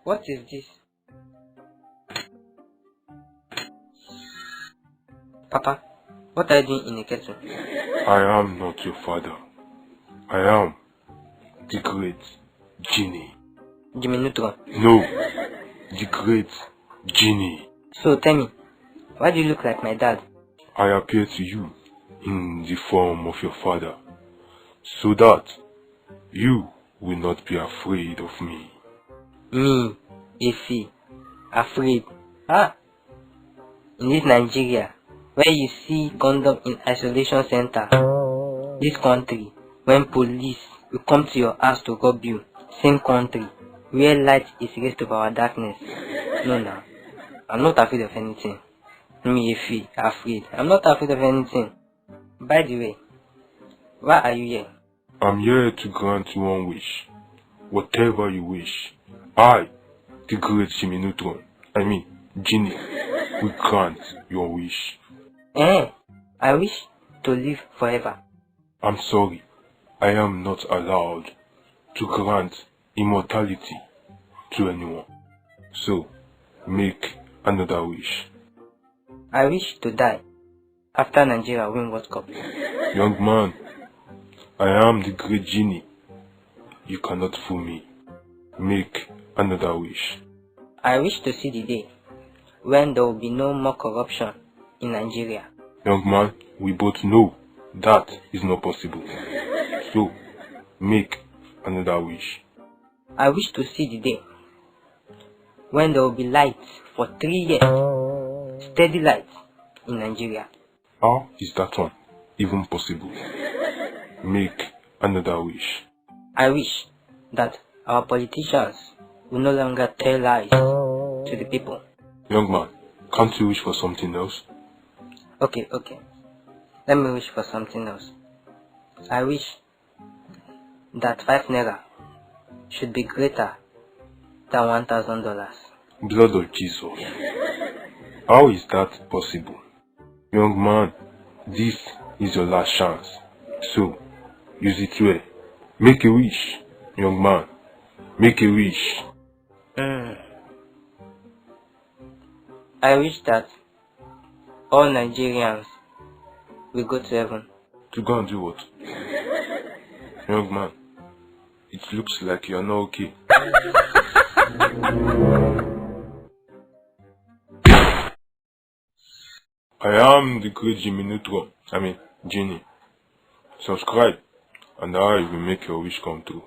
What is this? Papa, what are you doing in a kettle? I am not your father. I am the great genie. Jimmy Neutron. No, the great genie. So tell me, why do you look like my dad? I appear to you in the form of your father, so that you will not be afraid of me. Me, Efi, afraid. Ah, in this Nigeria, where you see condom in isolation center, this country, when police will come to your house to rob you, same country, where light is raised over our darkness. No, now, I'm not afraid of anything. Me, Efi, afraid. I'm not afraid of anything. By the way, why are you here? I'm here to grant you one wish. Whatever you wish, I, the great Jimmy Neutron, Genie, will grant your wish. I wish to live forever. I'm sorry, I am not allowed to grant immortality to anyone. So, make another wish. I wish to die after Nigeria win World Cup. Young man, I am the great genie. You cannot fool me. Make another wish. I wish to see the day when there will be no more corruption in Nigeria. Young man, we both know that is not possible. So, make another wish. I wish to see the day when there will be light for 3 years, steady light in Nigeria. How is that one even possible? Make another wish. I wish that our politicians will no longer tell lies to the people. Young man, can't you wish for something else? Okay. Let me wish for something else. I wish that 5 naira should be greater than $1,000. Blood of Jesus. How is that possible? Young man, this is your last chance. So, use it well. Make a wish, young man. Make a wish. I wish that all Nigerians will go to heaven. To go and do what? Young man, it looks like you are not okay. I am the great Jimmy Neutron, Genie. Subscribe and I will make your wish come true.